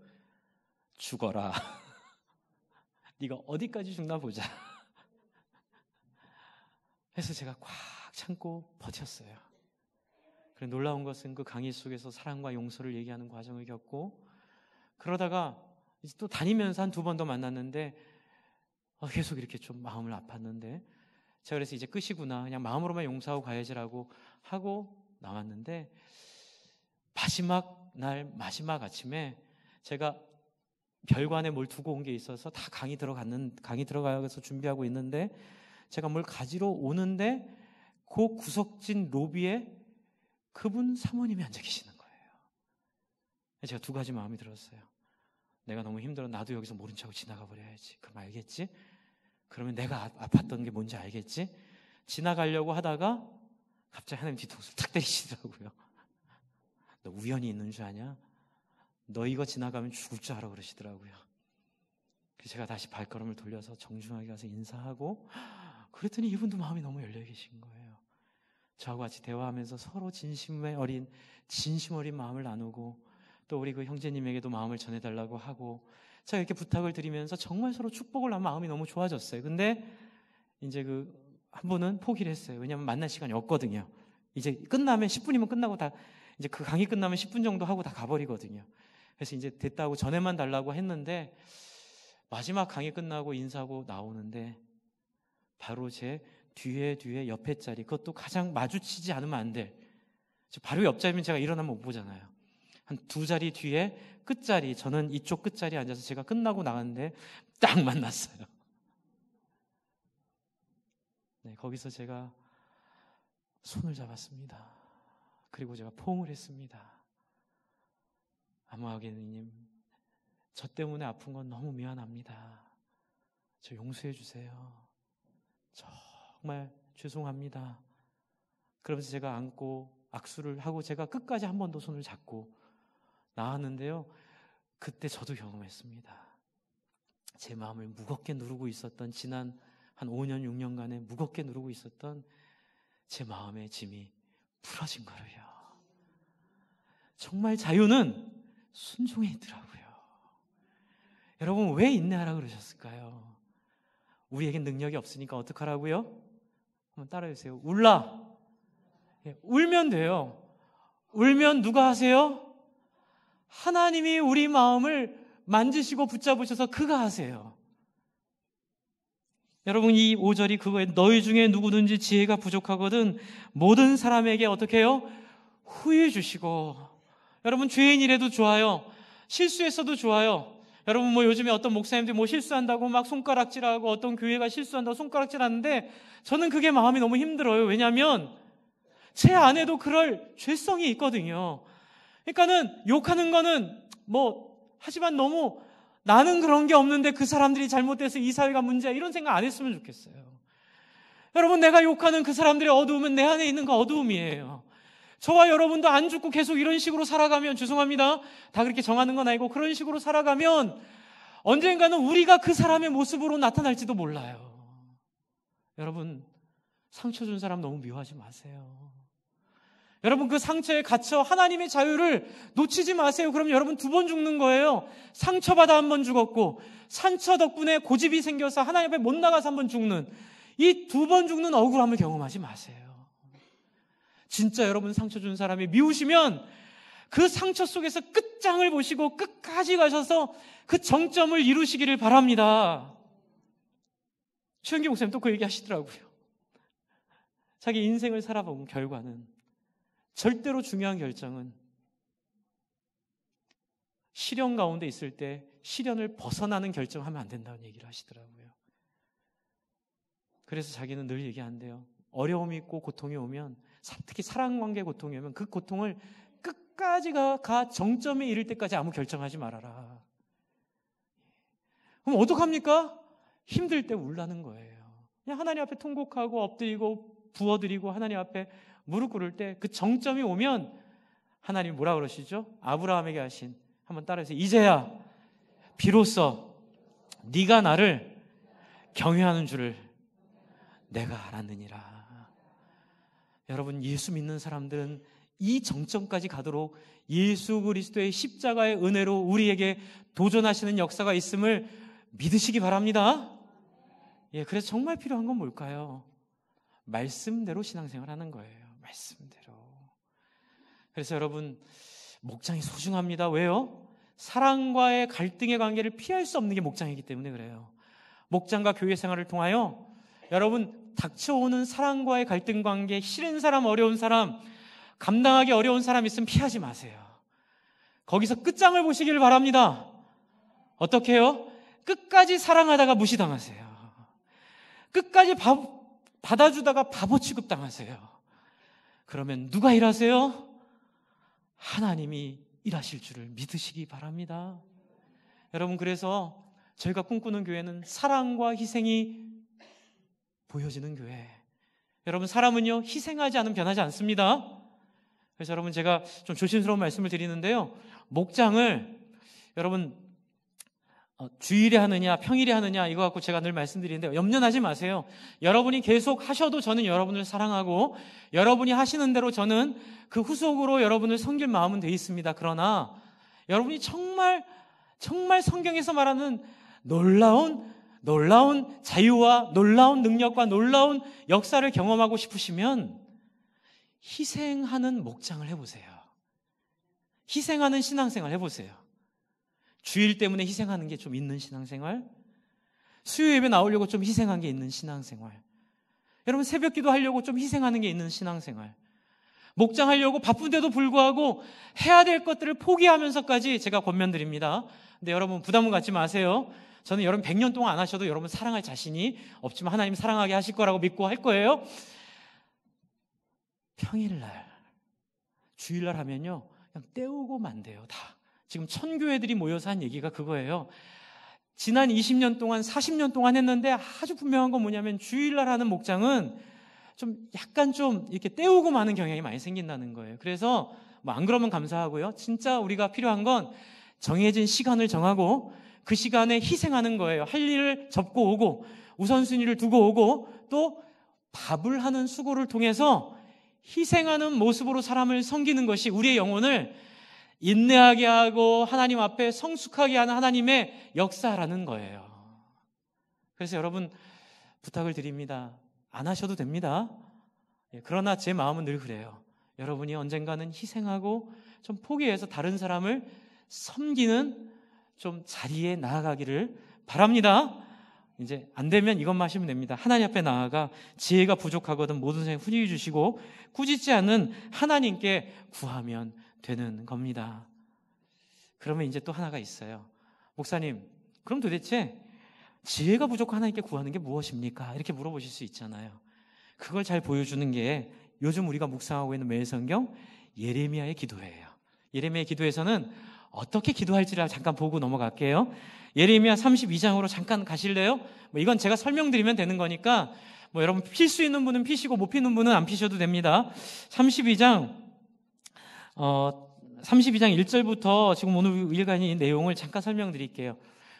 죽어라. 네가 어디까지 죽나 보자. 그래서 제가 꽉 참고 버텼어요. 그래 놀라운 것은 그 강의 속에서 사랑과 용서를 얘기하는 과정을 겪고 그러다가 이제 또 다니면서 한 2번 더 만났는데 계속 이렇게 좀 마음을 아팠는데 제가 그래서 이제 끝이구나 그냥 마음으로만 용서하고 가야지라고 하고 나왔는데 마지막 날 마지막 아침에 제가 별관에 뭘 두고 온 게 있어서 다 강의 들어가서 준비하고 있는데 제가 뭘 가지러 오는데 그 구석진 로비에 그분 사모님이 앉아 계시는 거예요. 제가 2가지 마음이 들었어요. 내가 너무 힘들어. 나도 여기서 모른 척하고 지나가 버려야지. 그럼 알겠지? 그러면 내가 아팠던 게 뭔지 알겠지? 지나가려고 하다가 갑자기 하나님 뒤통수를 탁 때리시더라고요. 너 우연히 있는 줄 아냐? 너 이거 지나가면 죽을 줄 알아 그러시더라고요. 그래서 제가 다시 발걸음을 돌려서 정중하게 가서 인사하고 그랬더니 이분도 마음이 너무 열려 계신 거예요. 저하고 같이 대화하면서 서로 진심 어린 마음을 나누고 또 우리 그 형제님에게도 마음을 전해달라고 하고 제가 이렇게 부탁을 드리면서 정말 서로 축복을 하면 마음이 너무 좋아졌어요. 근데 이제 한 분은 포기를 했어요. 왜냐하면 만날 시간이 없거든요. 이제 끝나면 10분이면 끝나고 다 이제 그 강의 끝나면 10분 정도 하고 다 가버리거든요. 그래서 이제 됐다고 전에만 달라고 했는데 마지막 강의 끝나고 인사하고 나오는데 바로 제 뒤에 옆에 자리 그것도 가장 마주치지 않으면 안 될 바로 옆자리면 제가 일어나면 못 보잖아요. 한 2자리 뒤에 끝자리 저는 이쪽 끝자리에 앉아서 제가 끝나고 나갔는데 딱 만났어요. 네, 거기서 제가 손을 잡았습니다. 그리고 제가 포옹을 했습니다. 아마게님 저 때문에 아픈 건 너무 미안합니다. 저 용서해 주세요. 정말 죄송합니다. 그러면서 제가 안고 악수를 하고 제가 끝까지 한 번 더 손을 잡고 나왔는데요. 그때 저도 경험했습니다. 제 마음을 무겁게 누르고 있었던 지난 한 5년, 6년간에 무겁게 누르고 있었던 제 마음의 짐이 풀어진 거예요. 정말 자유는 순종에 있더라고요. 여러분 왜 인내하라 그러셨을까요? 우리에겐 능력이 없으니까 어떡하라고요? 한번 따라해주세요. 울라. 울면 돼요. 울면 누가 하세요? 하나님이 우리 마음을 만지시고 붙잡으셔서 그가 하세요. 여러분 이 5절이 그거에 너희 중에 누구든지 지혜가 부족하거든 모든 사람에게 어떻게 해요? 후히 주시고. 여러분 죄인이라도 좋아요. 실수했어도 좋아요. 여러분 뭐 요즘에 어떤 목사님들이 뭐 실수한다고 막 손가락질하고 어떤 교회가 실수한다고 손가락질하는데 저는 그게 마음이 너무 힘들어요. 왜냐하면 제 안에도 그럴 죄성이 있거든요. 그러니까는 욕하는 거는 하지만 너무 나는 그런 게 없는데 그 사람들이 잘못돼서 이 사회가 문제야 이런 생각 안 했으면 좋겠어요. 여러분 내가 욕하는 그 사람들의 어두움은 내 안에 있는 그 어두움이에요. 저와 여러분도 안 죽고 계속 이런 식으로 살아가면 죄송합니다. 다 그렇게 정하는 건 아니고 그런 식으로 살아가면 언젠가는 우리가 그 사람의 모습으로 나타날지도 몰라요. 여러분 상처 준 사람 너무 미워하지 마세요. 여러분 그 상처에 갇혀 하나님의 자유를 놓치지 마세요. 그럼 여러분 2번 죽는 거예요. 상처받아 1번 죽었고 상처 덕분에 고집이 생겨서 하나님 앞에 못 나가서 1번 죽는 이 2번 죽는 억울함을 경험하지 마세요. 진짜 여러분 상처 준 사람이 미우시면 그 상처 속에서 끝장을 보시고 끝까지 가셔서 그 정점을 이루시기를 바랍니다. 최영기 목사님 또 그 얘기 하시더라고요. 자기 인생을 살아본 결과는 절대로 중요한 결정은 시련 가운데 있을 때 시련을 벗어나는 결정하면 안 된다는 얘기를 하시더라고요. 그래서 자기는 늘 얘기한대요. 어려움이 있고 고통이 오면 특히 사랑관계 고통이 오면 그 고통을 끝까지 가 정점에 이를 때까지 아무 결정하지 말아라. 그럼 어떡합니까? 힘들 때 울라는 거예요. 그냥 하나님 앞에 통곡하고 엎드리고 부어드리고 하나님 앞에 무릎 꿇을 때 그 정점이 오면 하나님 뭐라 그러시죠? 아브라함에게 하신, 한번 따라해서, 이제야 비로소 네가 나를 경외하는 줄을 내가 알았느니라. 여러분, 예수 믿는 사람들은 이 정점까지 가도록 예수 그리스도의 십자가의 은혜로 우리에게 도전하시는 역사가 있음을 믿으시기 바랍니다. 예, 그래서 정말 필요한 건 뭘까요? 말씀대로 신앙생활 하는 거예요. 말씀대로. 그래서 여러분, 목장이 소중합니다. 왜요? 사랑과의 갈등의 관계를 피할 수 없는 게 목장이기 때문에 그래요. 목장과 교회 생활을 통하여 여러분, 닥쳐오는 사랑과의 갈등 관계, 싫은 사람, 어려운 사람, 감당하기 어려운 사람 있으면 피하지 마세요. 거기서 끝장을 보시길 바랍니다. 어떻게 해요? 끝까지 사랑하다가 무시당하세요. 끝까지 받아주다가 바보 취급당하세요. 그러면 누가 일하세요? 하나님이 일하실 줄을 믿으시기 바랍니다. 여러분, 그래서 저희가 꿈꾸는 교회는 사랑과 희생이 보여지는 교회. 여러분, 사람은요, 희생하지 않으면 변하지 않습니다. 그래서 여러분, 제가 좀 조심스러운 말씀을 드리는데요, 목장을 여러분 주일에 하느냐 평일에 하느냐 이거 갖고 제가 늘 말씀드리는데 염려하지 마세요. 여러분이 계속 하셔도 저는 여러분을 사랑하고 여러분이 하시는 대로 저는 그 후속으로 여러분을 섬길 마음은 돼 있습니다. 그러나 여러분이 정말 성경에서 말하는 놀라운 자유와 놀라운 능력과 놀라운 역사를 경험하고 싶으시면 희생하는 목장을 해보세요. 희생하는 신앙생활 해보세요. 주일 때문에 희생하는 게 좀 있는 신앙생활, 수요 예배 나오려고 좀 희생한 게 있는 신앙생활, 여러분 새벽 기도 하려고 좀 희생하는 게 있는 신앙생활, 목장하려고 바쁜데도 불구하고 해야 될 것들을 포기하면서까지 제가 권면드립니다. 근데 여러분 부담은 갖지 마세요. 저는 여러분 100년 동안 안 하셔도 여러분 사랑할 자신이 없지만 하나님 사랑하게 하실 거라고 믿고 할 거예요. 평일날, 주일날 하면요 그냥 때우고 만대요. 다 지금 천교회들이 모여서 한 얘기가 그거예요. 지난 20년 동안 40년 동안 했는데 아주 분명한 건 뭐냐면 주일날 하는 목장은 좀 약간 좀 이렇게 때우고 마는 경향이 많이 생긴다는 거예요. 그래서 뭐 안 그러면 감사하고요. 진짜 우리가 필요한 건 정해진 시간을 정하고 그 시간에 희생하는 거예요. 할 일을 접고 오고 우선순위를 두고 오고 또 밥을 하는 수고를 통해서 희생하는 모습으로 사람을 섬기는 것이 우리의 영혼을 인내하게 하고 하나님 앞에 성숙하게 하는 하나님의 역사라는 거예요. 그래서 여러분 부탁을 드립니다. 안 하셔도 됩니다. 그러나 제 마음은 늘 그래요. 여러분이 언젠가는 희생하고 좀 포기해서 다른 사람을 섬기는 좀 자리에 나아가기를 바랍니다. 이제 안 되면 이것만 하시면 됩니다. 하나님 앞에 나아가 지혜가 부족하거든 모든 생에 훈육해 주시고 꾸짖지 않는 하나님께 구하면 되는 겁니다. 그러면 이제 또 하나가 있어요. 목사님, 그럼 도대체 지혜가 부족한 하나님께 구하는 게 무엇입니까? 이렇게 물어보실 수 있잖아요. 그걸 잘 보여주는 게 요즘 우리가 묵상하고 있는 매일성경 예레미야의 기도예요. 예레미야의 기도에서는 어떻게 기도할지를 잠깐 보고 넘어갈게요. 예레미야 32장으로 잠깐 가실래요? 이건 제가 설명드리면 되는 거니까 여러분 필 수 있는 분은 피시고 못 피는 분은 안 피셔도 됩니다. 32장 1절부터 지금 오늘 일간이 내용을 잠깐 설명드릴게요.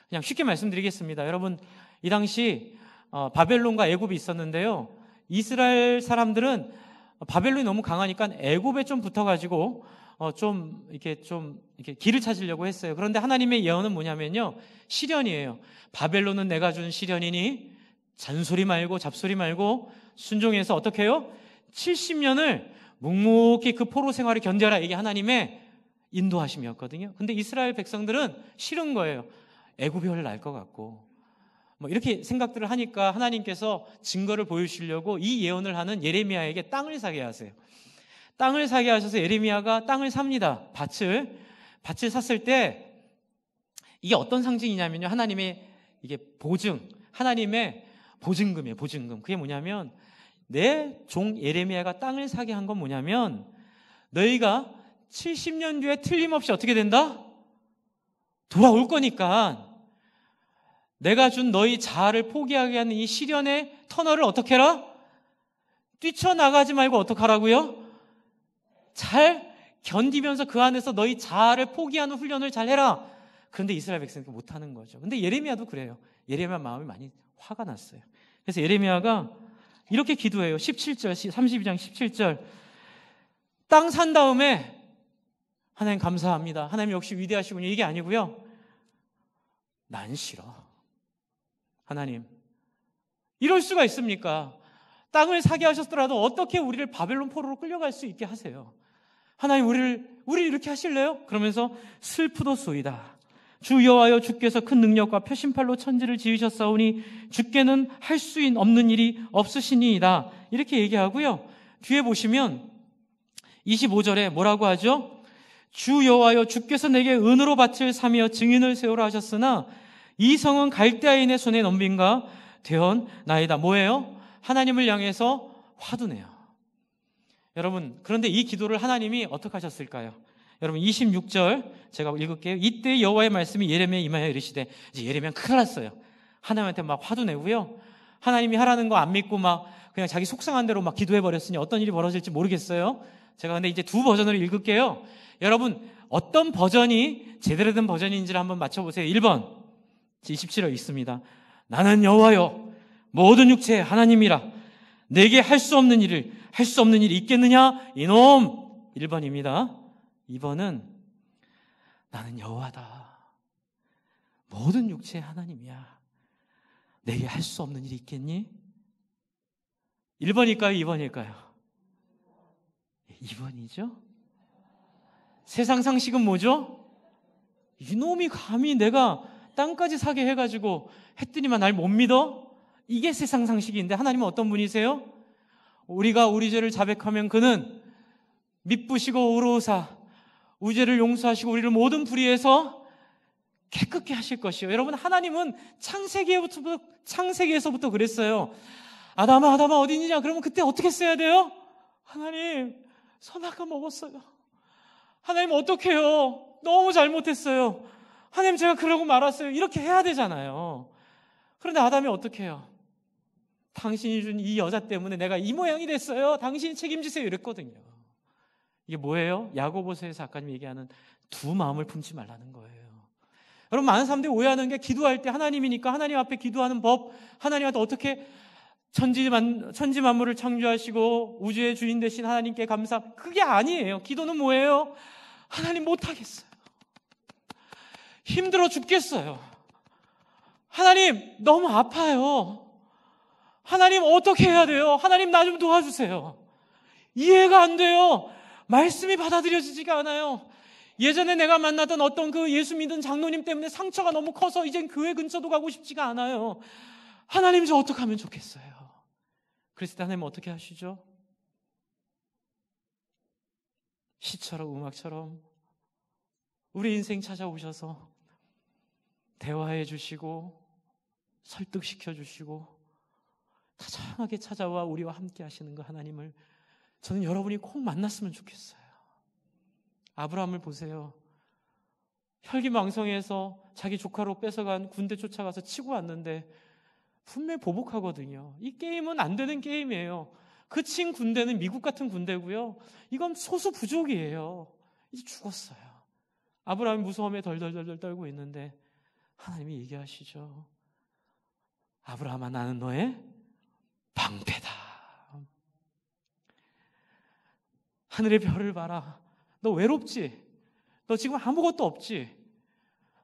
그냥 쉽게 말씀드리겠습니다. 여러분 이 당시 바벨론과 애굽이 있었는데요. 이스라엘 사람들은 바벨론이 너무 강하니까 애굽에 좀 붙어가지고 이렇게 길을 찾으려고 했어요. 그런데 하나님의 예언은 뭐냐면요, 시련이에요. 바벨론은 내가 준 시련이니 잔소리 말고 잡소리 말고 순종해서 어떻게 해요? 70년을 묵묵히 그 포로 생활을 견뎌라. 이게 하나님의 인도하심이었거든요. 근데 이스라엘 백성들은 싫은 거예요. 애굽이 훨씬 나을 것 같고 이렇게 생각들을 하니까 하나님께서 증거를 보여주시려고 이 예언을 하는 예레미야에게 땅을 사게 하세요. 땅을 사게 하셔서 예레미야가 땅을 삽니다. 밭을 샀을 때 이게 어떤 상징이냐면요, 하나님의 이게 보증, 하나님의 보증금이에요. 보증금. 그게 뭐냐면 내 종 예레미야가 땅을 사게 한 건 뭐냐면 너희가 70년 뒤에 틀림없이 어떻게 된다? 돌아올 거니까 내가 준 너희 자아를 포기하게 하는 이 시련의 터널을 어떻게 해라? 뛰쳐나가지 말고 어떻게 하라고요? 잘 견디면서 그 안에서 너희 자아를 포기하는 훈련을 잘 해라. 그런데 이스라엘 백성은 못하는 거죠. 근데 예레미야도 그래요. 예레미야 마음이 많이 화가 났어요. 그래서 예레미야가 이렇게 기도해요. 17절, 32장 17절. 땅 산 다음에 하나님 감사합니다. 하나님 역시 위대하시군요. 이게 아니고요. 난 싫어. 하나님, 이럴 수가 있습니까? 땅을 사게 하셨더라도 어떻게 우리를 바벨론 포로로 끌려갈 수 있게 하세요? 하나님, 우리 이렇게 하실래요? 그러면서 슬프도소이다. 주 여호와여, 주께서 큰 능력과 표심팔로 천지를 지으셨사오니 주께는 할 수 없는 일이 없으시니이다. 이렇게 얘기하고요. 뒤에 보시면 25절에 뭐라고 하죠? 주 여호와여, 주께서 내게 은으로 밭을 사며 증인을 세우라 하셨으나 이 성은 갈대아인의 손에 넘빈가 되었나이다. 뭐예요? 하나님을 향해서 화두네요. 여러분, 그런데 이 기도를 하나님이 어떻게 하셨을까요? 여러분 26절 제가 읽을게요. 이때 여호와의 말씀이 예레미야에 임하여 이르시되, 이제 예레미야는 큰일 났어요. 하나님한테 막 화두내고요. 하나님이 하라는 거 안 믿고 막 그냥 자기 속상한 대로 막 기도해버렸으니 어떤 일이 벌어질지 모르겠어요. 제가 근데 이제 두 버전으로 읽을게요. 여러분, 어떤 버전이 제대로 된 버전인지를 한번 맞춰보세요. 1번 27절 있습니다. 나는 여호와여, 모든 육체의 하나님이라. 내게 할 수 없는 일이 있겠느냐? 이놈. 1번입니다. 2번은 나는 여호와다. 모든 육체의 하나님이야. 내게 할 수 없는 일이 있겠니? 1번일까요? 2번일까요? 2번이죠? 세상 상식은 뭐죠? 이놈이 감히 내가 땅까지 사게 해가지고 했더니만 날 못 믿어? 이게 세상 상식인데 하나님은 어떤 분이세요? 우리가 우리 죄를 자백하면 그는 미쁘시고 의로우사 우리 죄를 용서하시고 우리를 모든 불의에서 깨끗게 하실 것이요. 여러분, 하나님은 창세기에서부터 그랬어요. 아담아 어디 있느냐? 그러면 그때 어떻게 써야 돼요? 하나님, 선악과 먹었어요. 하나님 어떡해요? 너무 잘못했어요. 하나님, 제가 그러고 말았어요. 이렇게 해야 되잖아요. 그런데 아담이 어떻게 해요? 당신이 준 이 여자 때문에 내가 이 모양이 됐어요. 당신이 책임지세요. 이랬거든요. 이게 뭐예요? 야고보서에서 아까님 얘기하는 두 마음을 품지 말라는 거예요. 여러분, 많은 사람들이 오해하는 게 기도할 때 하나님이니까 하나님 앞에 기도하는 법, 하나님한테 어떻게 천지 만물을 창조하시고 우주의 주인 되신 하나님께 감사, 그게 아니에요. 기도는 뭐예요? 하나님 못하겠어요. 힘들어 죽겠어요. 하나님 너무 아파요. 하나님 어떻게 해야 돼요? 하나님 나 좀 도와주세요. 이해가 안 돼요. 말씀이 받아들여지지가 않아요. 예전에 내가 만나던 어떤 그 예수 믿은 장로님 때문에 상처가 너무 커서 이젠 교회 근처도 가고 싶지가 않아요. 하나님, 저 어떻게 하면 좋겠어요? 그랬을 때 하나님 어떻게 하시죠? 시처럼 음악처럼 우리 인생 찾아오셔서 대화해 주시고 설득시켜 주시고 다정하게 찾아와 우리와 함께 하시는 그 하나님을 저는 여러분이 꼭 만났으면 좋겠어요. 아브라함을 보세요. 혈기망성해서 자기 조카로 뺏어간 군대 쫓아가서 치고 왔는데 분명히 보복하거든요. 이 게임은 안 되는 게임이에요. 그 친 군대는 미국 같은 군대고요. 이건 소수 부족이에요. 이제 죽었어요. 아브라함이 무서움에 덜덜덜 떨고 있는데 하나님이 얘기하시죠. 아브라함아, 나는 너의 방패다. 하늘의 별을 봐라. 너 외롭지? 너 지금 아무것도 없지?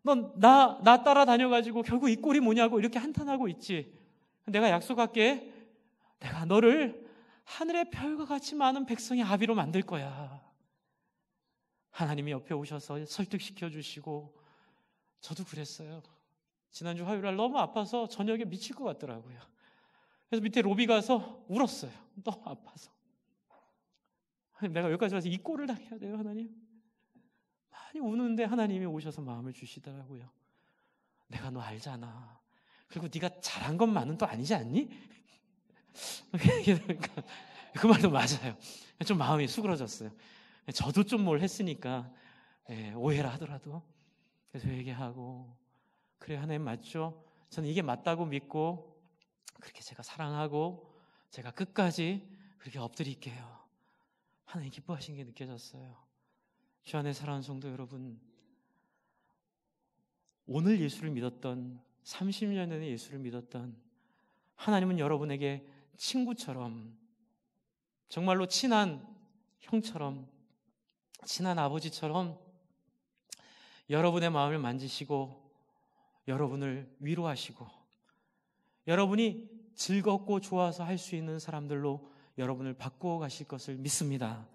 너 나 따라다녀가지고 결국 이 꼴이 뭐냐고 이렇게 한탄하고 있지? 내가 약속할게. 내가 너를 하늘의 별과 같이 많은 백성의 아비로 만들 거야. 하나님이 옆에 오셔서 설득시켜 주시고, 저도 그랬어요. 지난주 화요일날 너무 아파서 저녁에 미칠 것 같더라고요. 그래서 밑에 로비 가서 울었어요. 너무 아파서. 내가 여기까지 와서 이 꼴을 당해야 돼요, 하나님? 많이 우는데 하나님이 오셔서 마음을 주시더라고요. 내가 너 알잖아. 그리고 네가 잘한 것만은 또 아니지 않니? 그러니까 그 말도 맞아요. 좀 마음이 수그러졌어요. 저도 좀 뭘 했으니까 오해라 하더라도. 그래서 회개하고, 그래 하나님 맞죠? 저는 이게 맞다고 믿고 그렇게 제가 사랑하고 제가 끝까지 그렇게 엎드릴게요. 하나님 기뻐하신 게 느껴졌어요. 주 안에 사랑하는 성도 여러분, 오늘 예수를 믿었던, 30년 전에 예수를 믿었던 하나님은 여러분에게 친구처럼, 정말로 친한 형처럼, 친한 아버지처럼 여러분의 마음을 만지시고 여러분을 위로하시고 여러분이 즐겁고 좋아서 할 수 있는 사람들로 여러분을 바꾸어 가실 것을 믿습니다.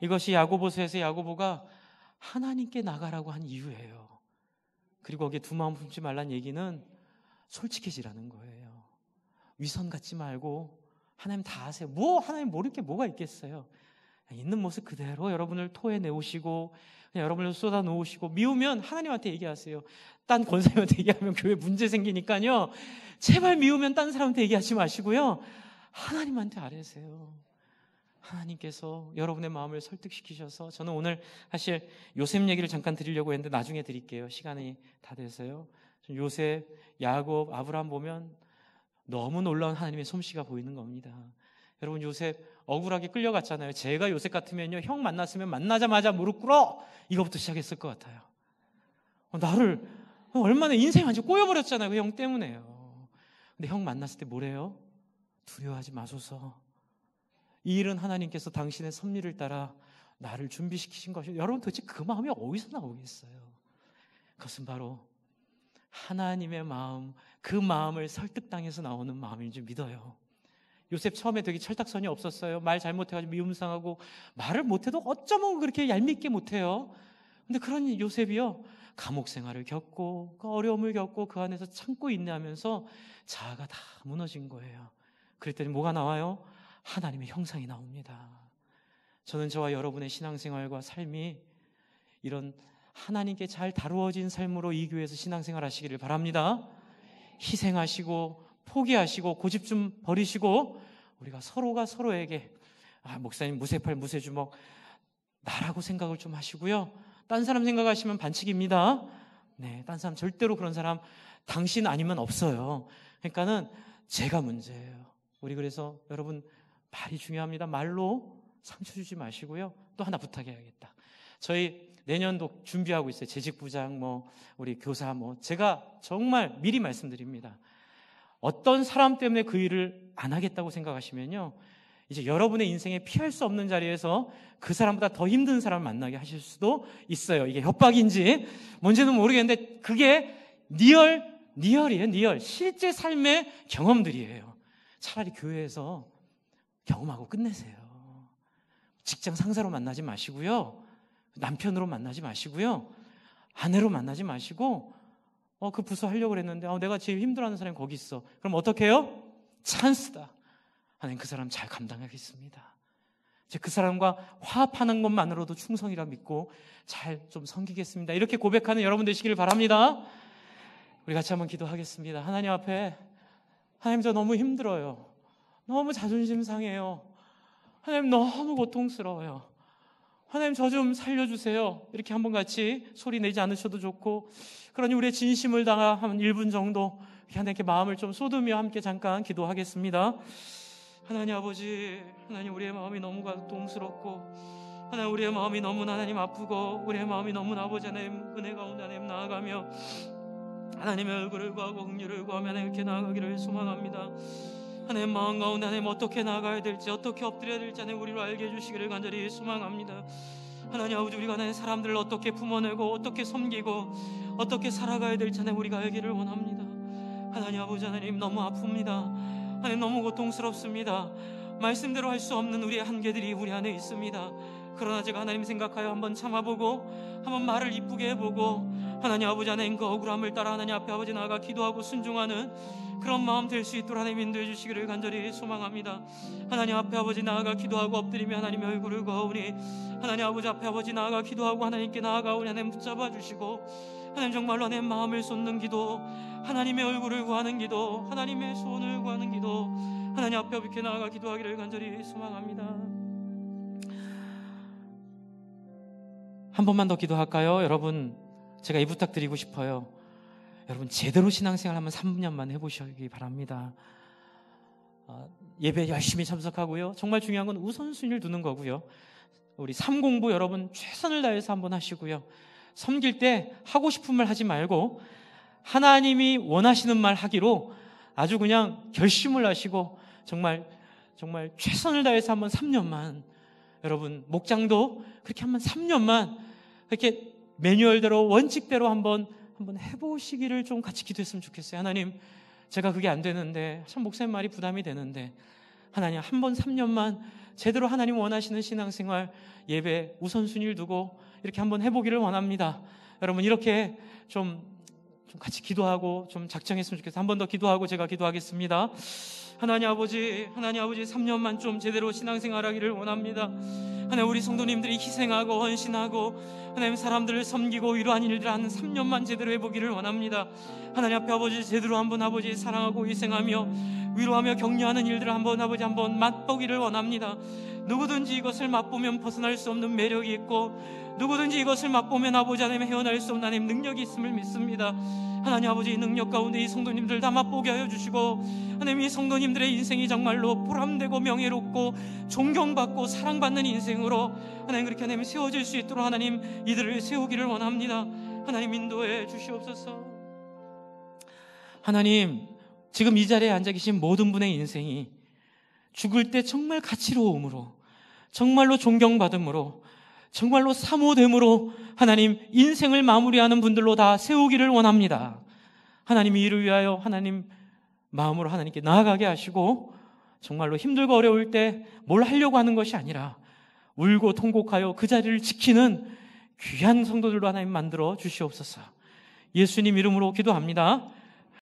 이것이 야고보서에서 야고보가 하나님께 나가라고 한 이유예요. 그리고 거기에 두 마음 품지 말란 얘기는 솔직해지라는 거예요. 위선 갖지 말고 하나님 다 아세요. 하나님 모를 게 뭐가 있겠어요. 있는 모습 그대로 여러분을 토해내오시고 그냥 여러분을 쏟아놓으시고, 미우면 하나님한테 얘기하세요. 딴 권사님한테 얘기하면 교회 문제 생기니까요, 제발 미우면 딴 사람한테 얘기하지 마시고요, 하나님한테 아뢰세요. 하나님께서 여러분의 마음을 설득시키셔서, 저는 오늘 사실 요셉 얘기를 잠깐 드리려고 했는데 나중에 드릴게요. 시간이 다 돼서요. 요셉, 야곱, 아브라함 보면 너무 놀라운 하나님의 솜씨가 보이는 겁니다. 여러분, 요셉 억울하게 끌려갔잖아요. 제가 요셉 같으면요, 형 만났으면 만나자마자 무릎 꿇어! 이거부터 시작했을 것 같아요. 나를 얼마나 인생 완전 꼬여버렸잖아요. 그 형 때문에요. 근데 형 만났을 때 뭐래요? 두려워하지 마소서. 이 일은 하나님께서 당신의 섭리를 따라 나를 준비시키신 것이요. 여러분, 도대체 그 마음이 어디서 나오겠어요? 그것은 바로 하나님의 마음, 그 마음을 설득당해서 나오는 마음인 줄 믿어요. 요셉 처음에 되게 철딱선이 없었어요. 말 잘못해가지고 미움상하고, 말을 못해도 어쩌면 그렇게 얄밉게 못해요. 근데 그런 요셉이요, 감옥 생활을 겪고 그 어려움을 겪고 그 안에서 참고 인내하면서 자아가 다 무너진 거예요. 그랬더니 뭐가 나와요? 하나님의 형상이 나옵니다. 저는 저와 여러분의 신앙생활과 삶이 이런 하나님께 잘 다루어진 삶으로 이 교회에서 신앙생활 하시기를 바랍니다. 희생하시고 포기하시고 고집 좀 버리시고, 우리가 서로가 서로에게 목사님 무쇠팔 무쇠주먹 나라고 생각을 좀 하시고요, 딴 사람 생각하시면 반칙입니다. 딴 사람 절대로, 그런 사람 당신 아니면 없어요. 그러니까는 제가 문제예요. 우리 그래서 여러분, 말이 중요합니다. 말로 상처 주지 마시고요. 또 하나 부탁해야겠다. 저희 내년도 준비하고 있어요. 재직부장, 우리 교사, 제가 정말 미리 말씀드립니다. 어떤 사람 때문에 그 일을 안 하겠다고 생각하시면요, 이제 여러분의 인생에 피할 수 없는 자리에서 그 사람보다 더 힘든 사람을 만나게 하실 수도 있어요. 이게 협박인지 뭔지는 모르겠는데 그게 리얼이에요. 실제 삶의 경험들이에요. 차라리 교회에서 경험하고 끝내세요. 직장 상사로 만나지 마시고요, 남편으로 만나지 마시고요, 아내로 만나지 마시고, 그 부서 하려고 그랬는데 내가 제일 힘들어하는 사람이 거기 있어. 그럼 어떻게 해요? 찬스다. 하나님 그 사람 잘 감당하겠습니다. 그 사람과 화합하는 것만으로도 충성이라 믿고 잘 좀 섬기겠습니다. 이렇게 고백하는 여러분 되시기를 바랍니다. 우리 같이 한번 기도하겠습니다. 하나님 앞에, 하나님 저 너무 힘들어요. 너무 자존심 상해요. 하나님 너무 고통스러워요. 하나님 저 좀 살려주세요. 이렇게 한번 같이 소리 내지 않으셔도 좋고, 그러니 우리의 진심을 다하 한 1분 정도 하나님께 마음을 좀 쏟으며 함께 잠깐 기도하겠습니다. 하나님 아버지, 하나님 우리의 마음이 너무 고통스럽고, 하나님 우리의 마음이 너무나 하나님 아프고, 우리의 마음이 너무나 아버지 하나님 은혜 가운데 하나님 나아가며 하나님의 얼굴을 구하고 긍휼을 구하며 하나님 이렇게 나아가기를 소망합니다. 하나님 마음 가운데 하나님 어떻게 나아가야 될지, 어떻게 엎드려야 될지 하나님 우리를 알게 해주시기를 간절히 소망합니다. 하나님 아버지, 우리가 하나님 사람들을 어떻게 품어내고 어떻게 섬기고 어떻게 살아가야 될지 하나님 우리가 알기를 원합니다. 하나님 아버지, 하나님 너무 아픕니다. 하나님 너무 고통스럽습니다. 말씀대로 할 수 없는 우리의 한계들이 우리 안에 있습니다. 그러나 제가 하나님 생각하여 한번 참아보고, 한번 말을 이쁘게 해보고, 하나님 아버지, 하나님 그 억울함을 따라 하나님 앞에 아버지 나아가 기도하고 순종하는 그런 마음 될 수 있도록 하나님 인도해 주시기를 간절히 소망합니다. 하나님 앞에 아버지 나아가 기도하고 엎드리며 하나님의 얼굴을 구하오니 하나님 아버지 앞에 아버지 나아가 기도하고 하나님께 나아가오니 하나님 붙잡아 주시고 하나님 정말로 내 마음을 쏟는 기도, 하나님의 얼굴을 구하는 기도, 하나님의 소원을 구하는 기도, 하나님 앞에 이렇게 나아가 기도하기를 간절히 소망합니다. 한 번만 더 기도할까요? 여러분, 제가 이 부탁드리고 싶어요. 여러분 제대로 신앙생활 한번 3년만 해보시기 바랍니다. 예배 열심히 참석하고요. 정말 중요한 건 우선순위를 두는 거고요. 우리 삶 공부 여러분 최선을 다해서 한번 하시고요. 섬길 때 하고 싶은 말 하지 말고 하나님이 원하시는 말 하기로 아주 그냥 결심을 하시고 정말 최선을 다해서 한번 3년만, 여러분 목장도 그렇게 한번 3년만 그렇게 매뉴얼대로 원칙대로 한번 해보시기를 좀 같이 기도했으면 좋겠어요. 하나님, 제가 그게 안 되는데, 참 목사님 말이 부담이 되는데, 하나님 한 번 3년만 제대로 하나님 원하시는 신앙생활 예배 우선순위를 두고 이렇게 한번 해보기를 원합니다. 여러분 이렇게 좀 같이 기도하고 좀 작정했으면 좋겠어요. 한 번 더 기도하고 제가 기도하겠습니다. 하나님 아버지 3년만 좀 제대로 신앙생활하기를 원합니다. 하나님 우리 성도님들이 희생하고 헌신하고 하나님 사람들을 섬기고 위로하는 일들 한 3년만 제대로 해보기를 원합니다. 하나님 앞에 아버지 제대로 한번 아버지 사랑하고 희생하며 위로하며 격려하는 일들을 한번 아버지 한번 맛보기를 원합니다. 누구든지 이것을 맛보면 벗어날 수 없는 매력이 있고 누구든지 이것을 맛보면 아버지 하나님 헤어날 수 없는 하나님 능력이 있음을 믿습니다. 하나님 아버지 이 능력 가운데 이 성도님들 다 맛보게 하여 주시고 하나님 이 성도님들의 인생이 정말로 보람되고 명예롭고 존경받고 사랑받는 인생으로 하나님 그렇게 하나님 세워질 수 있도록 하나님 이들을 세우기를 원합니다. 하나님 인도해 주시옵소서. 하나님 지금 이 자리에 앉아 계신 모든 분의 인생이 죽을 때 정말 가치로움으로 정말로 존경받음으로 정말로 사모됨으로 하나님 인생을 마무리하는 분들로 다 세우기를 원합니다. 하나님이 이를 위하여 하나님 마음으로 하나님께 나아가게 하시고 정말로 힘들고 어려울 때 뭘 하려고 하는 것이 아니라 울고 통곡하여 그 자리를 지키는 귀한 성도들로 하나님 만들어 주시옵소서. 예수님 이름으로 기도합니다.